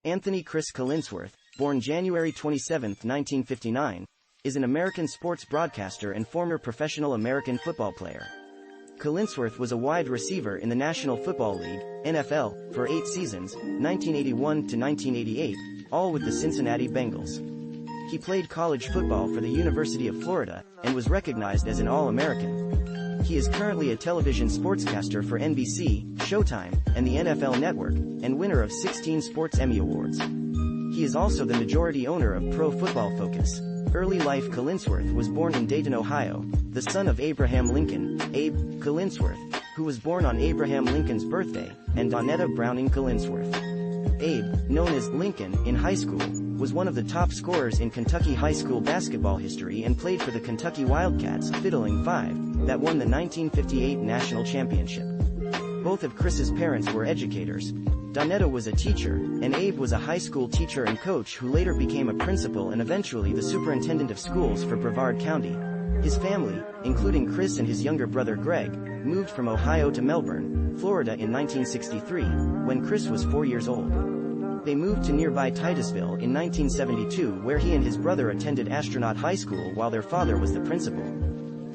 Anthony Cris Collinsworth, born January 27, 1959, is an American sports broadcaster and former professional American football player. Collinsworth was a wide receiver in the National Football League, NFL, for 8 seasons, 1981 to 1988, all with the Cincinnati Bengals. He played college football for the University of Florida, and was recognized as an All-American. He is currently a television sportscaster for NBC, Showtime, and the NFL Network, and winner of 16 Sports Emmy Awards. He is also the majority owner of Pro Football Focus. Early life. Collinsworth was born in Dayton, Ohio, the son of Abraham Lincoln, Abe Collinsworth, who was born on Abraham Lincoln's birthday, and Donetta Browning Collinsworth. Abe, known as Lincoln in high school, was one of the top scorers in Kentucky high school basketball history and played for the Kentucky Wildcats, Fiddling Five, that won the 1958 national championship. Both of Chris's parents were educators. Donetta was a teacher, and Abe was a high school teacher and coach who later became a principal and eventually the superintendent of schools for Brevard County. His family, including Chris and his younger brother Greg, moved from Ohio to Melbourne, Florida in 1963, when Chris was 4 years old. They moved to nearby Titusville in 1972, where he and his brother attended Astronaut High School while their father was the principal.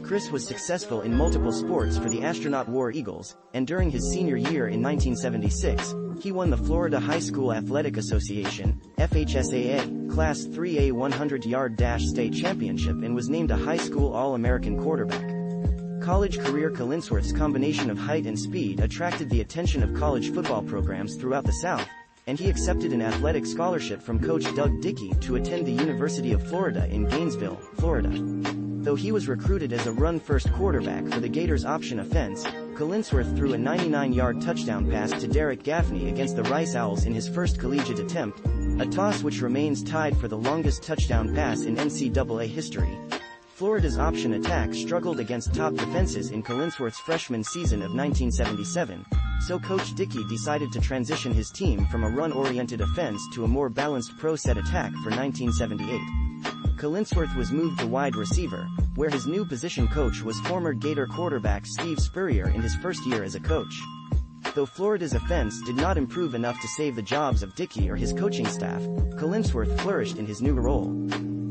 Chris was successful in multiple sports for the Astronaut War Eagles, and during his senior year in 1976, he won the Florida High School Athletic Association, FHSAA, Class 3A 100-yard dash state championship and was named a high school All-American quarterback. College career. Collinsworth's combination of height and speed attracted the attention of college football programs throughout the South, and he accepted an athletic scholarship from coach Doug Dickey to attend the University of Florida in Gainesville, Florida. Though he was recruited as a run-first quarterback for the Gators option offense, Collinsworth threw a 99-yard touchdown pass to Derek Gaffney against the Rice Owls in his first collegiate attempt, a toss which remains tied for the longest touchdown pass in NCAA history. Florida's option attack struggled against top defenses in Collinsworth's freshman season of 1977, so Coach Dickey decided to transition his team from a run-oriented offense to a more balanced pro-set attack for 1978. Collinsworth was moved to wide receiver, where his new position coach was former Gator quarterback Steve Spurrier in his first year as a coach. Though Florida's offense did not improve enough to save the jobs of Dickey or his coaching staff, Collinsworth flourished in his new role.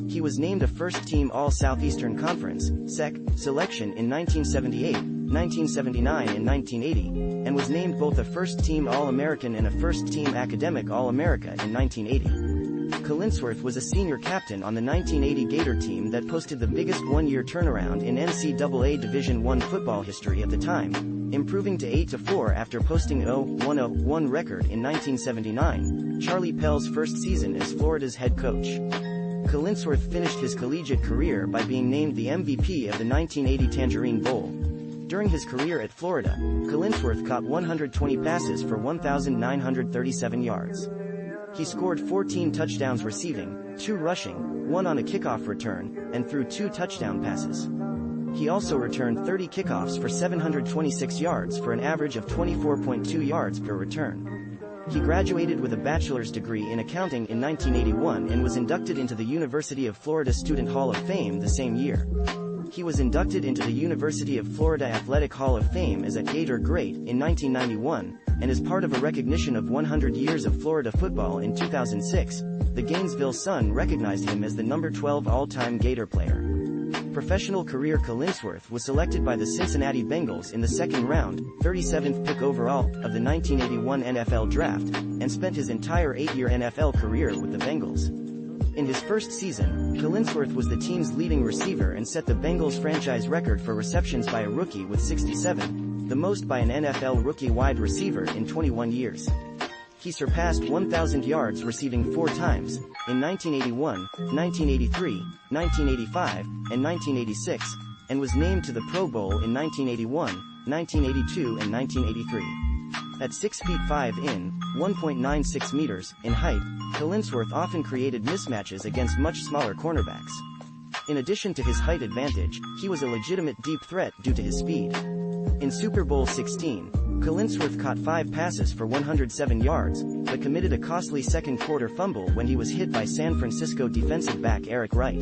He was named a first-team All-Southeastern Conference (SEC) selection in 1978, 1979 and 1980, and was named both a first-team All-American and a first-team Academic All-America in 1980. Collinsworth was a senior captain on the 1980 Gator team that posted the biggest one-year turnaround in NCAA Division I football history at the time, improving to 8-4 after posting a 0-1-1 record in 1979, Charlie Pell's first season as Florida's head coach. Collinsworth finished his collegiate career by being named the MVP of the 1980 Tangerine Bowl. During his career at Florida, Collinsworth caught 120 passes for 1,937 yards. He scored 14 touchdowns receiving, 2 rushing, 1 on a kickoff return, and threw 2 touchdown passes. He also returned 30 kickoffs for 726 yards for an average of 24.2 yards per return. He graduated with a bachelor's degree in accounting in 1981 and was inducted into the University of Florida Student Hall of Fame the same year. He was inducted into the University of Florida Athletic Hall of Fame as a Gator Great in 1991, and as part of a recognition of 100 years of Florida football in 2006, the Gainesville Sun recognized him as the number 12 all-time Gator player. Professional career. Collinsworth was selected by the Cincinnati Bengals in the second round, 37th pick overall, of the 1981 NFL Draft, and spent his entire 8-year NFL career with the Bengals. In his first season, Collinsworth was the team's leading receiver and set the Bengals franchise record for receptions by a rookie with 67, the most by an NFL rookie wide receiver in 21 years. He surpassed 1,000 yards receiving 4 times, in 1981, 1983, 1985, and 1986, and was named to the Pro Bowl in 1981, 1982 and 1983. At 6 feet 5 in, 1.96 meters, in height, Collinsworth often created mismatches against much smaller cornerbacks. In addition to his height advantage, he was a legitimate deep threat due to his speed. In Super Bowl 16, Collinsworth caught 5 passes for 107 yards, but committed a costly second-quarter fumble when he was hit by San Francisco defensive back Eric Wright.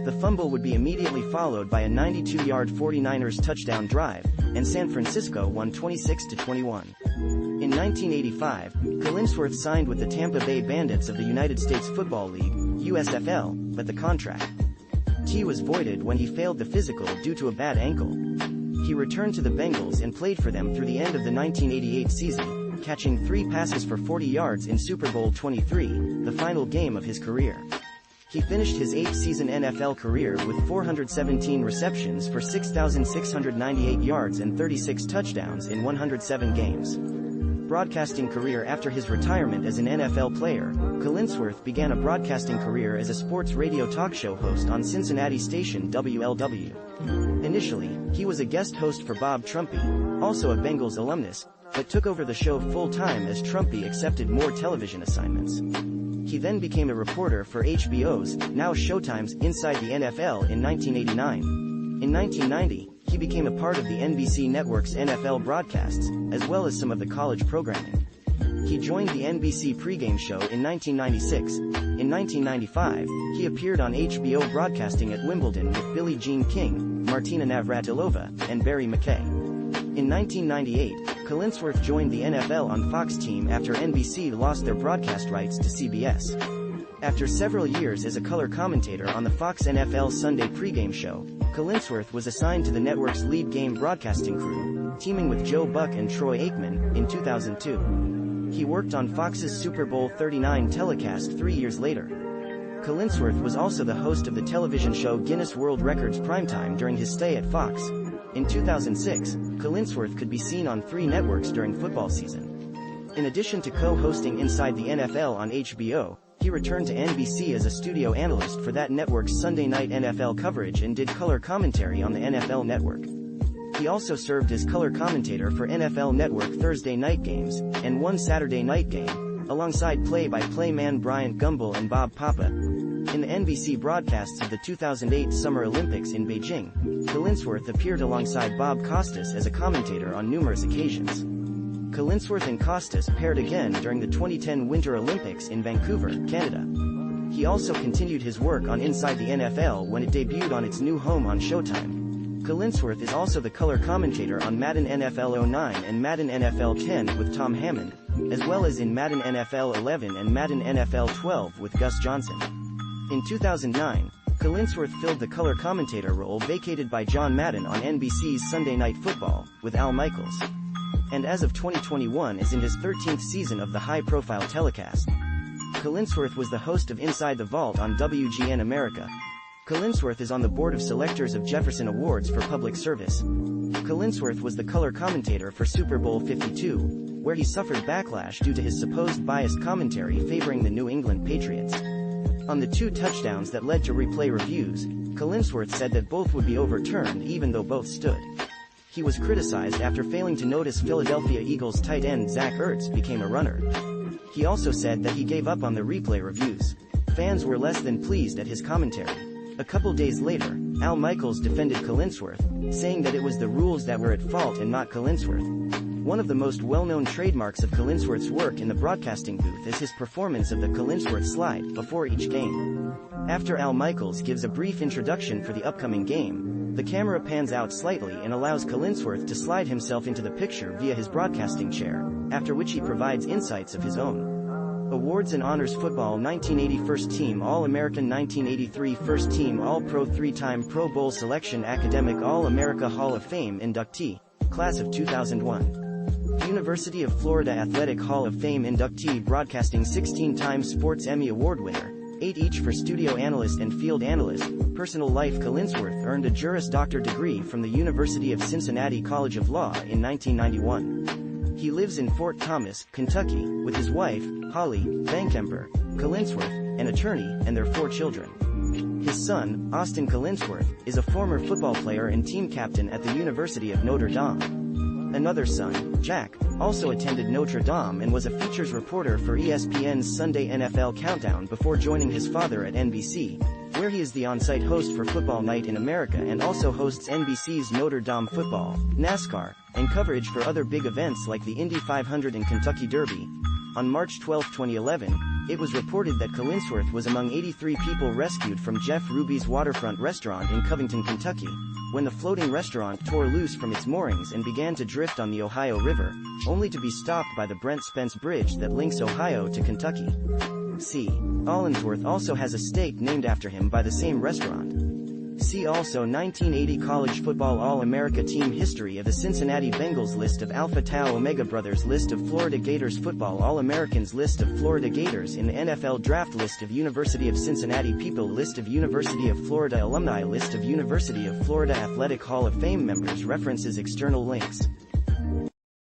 The fumble would be immediately followed by a 92-yard 49ers touchdown drive, and San Francisco won 26-21. In 1985, Collinsworth signed with the Tampa Bay Bandits of the United States Football League, USFL, but the contract was voided when he failed the physical due to a bad ankle. He returned to the Bengals and played for them through the end of the 1988 season, catching 3 passes for 40 yards in Super Bowl 23, the final game of his career. He finished his 8th-season NFL career with 417 receptions for 6,698 yards and 36 touchdowns in 107 games. Broadcasting career. After his retirement as an NFL player, Collinsworth began a broadcasting career as a sports radio talk show host on Cincinnati station WLW. Initially, he was a guest host for Bob Trumpy, also a Bengals alumnus, but took over the show full-time as Trumpy accepted more television assignments. He then became a reporter for HBO's, now Showtime's, Inside the NFL in 1989. In 1990, he became a part of the NBC network's NFL broadcasts, as well as some of the college programming. He joined the NBC pregame show in 1996. In 1995, he appeared on HBO broadcasting at Wimbledon with Billie Jean King, Martina Navratilova, and Barry McKay. In 1998, Collinsworth joined the NFL on Fox team after NBC lost their broadcast rights to CBS. After several years as a color commentator on the Fox NFL Sunday pregame show, Collinsworth was assigned to the network's lead game broadcasting crew, teaming with Joe Buck and Troy Aikman, in 2002. He worked on Fox's Super Bowl 39 telecast 3 years later. Collinsworth was also the host of the television show Guinness World Records Primetime during his stay at Fox. In 2006, Collinsworth could be seen on 3 networks during football season. In addition to co-hosting Inside the NFL on HBO, he returned to NBC as a studio analyst for that network's Sunday night NFL coverage and did color commentary on the NFL Network. He also served as color commentator for NFL Network Thursday night games, and one Saturday night game, alongside play-by-play man Bryant Gumbel and Bob Papa. In the NBC broadcasts of the 2008 Summer Olympics in Beijing, Collinsworth appeared alongside Bob Costas as a commentator on numerous occasions. Collinsworth and Costas paired again during the 2010 Winter Olympics in Vancouver, Canada. He also continued his work on Inside the NFL when it debuted on its new home on Showtime. Collinsworth is also the color commentator on Madden NFL 09 and Madden NFL 10 with Tom Hammond, as well as in Madden NFL 11 and Madden NFL 12 with Gus Johnson. In 2009, Collinsworth filled the color commentator role vacated by John Madden on NBC's Sunday Night Football, with Al Michaels. And as of 2021 is in his 13th season of the high-profile telecast. Collinsworth was the host of Inside the Vault on WGN America. Collinsworth is on the board of selectors of Jefferson Awards for Public Service. Collinsworth was the color commentator for Super Bowl 52, where he suffered backlash due to his supposed biased commentary favoring the New England Patriots. On the 2 touchdowns that led to replay reviews, Collinsworth said that both would be overturned even though both stood. He was criticized after failing to notice Philadelphia Eagles tight end Zach Ertz became a runner. He also said that he gave up on the replay reviews. Fans were less than pleased at his commentary. A couple days later, Al Michaels defended Collinsworth, saying that it was the rules that were at fault and not Collinsworth. One of the most well-known trademarks of Collinsworth's work in the broadcasting booth is his performance of the Collinsworth slide before each game. After Al Michaels gives a brief introduction for the upcoming game, the camera pans out slightly and allows Collinsworth to slide himself into the picture via his broadcasting chair, after which he provides insights of his own. Awards and honors: Football 1980 First Team All-American, 1983 First Team All-Pro, 3-time Pro Bowl selection, Academic All-America, Hall of Fame inductee, Class of 2001. University of Florida Athletic Hall of Fame inductee, broadcasting 16-time Sports Emmy Award winner, 8 each for studio analyst and field analyst. Personal life: Collinsworth earned a Juris Doctor degree from the University of Cincinnati College of Law in 1991. He lives in Fort Thomas, Kentucky, with his wife, Holly Bankemper Collinsworth, an attorney, and their 4 children. His son, Austin Collinsworth, is a former football player and team captain at the University of Notre Dame. Another son, Jack, also attended Notre Dame and was a features reporter for ESPN's Sunday NFL Countdown before joining his father at NBC, where he is the on-site host for Football Night in America and also hosts NBC's Notre Dame football, NASCAR, and coverage for other big events like the Indy 500 and Kentucky Derby. On March 12, 2011, It was reported that Collinsworth was among 83 people rescued from Jeff Ruby's waterfront restaurant in Covington, Kentucky, when the floating restaurant tore loose from its moorings and began to drift on the Ohio River, only to be stopped by the Brent Spence Bridge that links Ohio to Kentucky. C. Collinsworth also has a steak named after him by the same restaurant. See also 1980 College Football All-America Team History of the Cincinnati Bengals. List of Alpha Tau Omega Brothers. List of Florida Gators Football All-Americans. List of Florida Gators in the NFL Draft. List of University of Cincinnati people. List of University of Florida alumni. List of University of Florida Athletic Hall of Fame members. References. External links.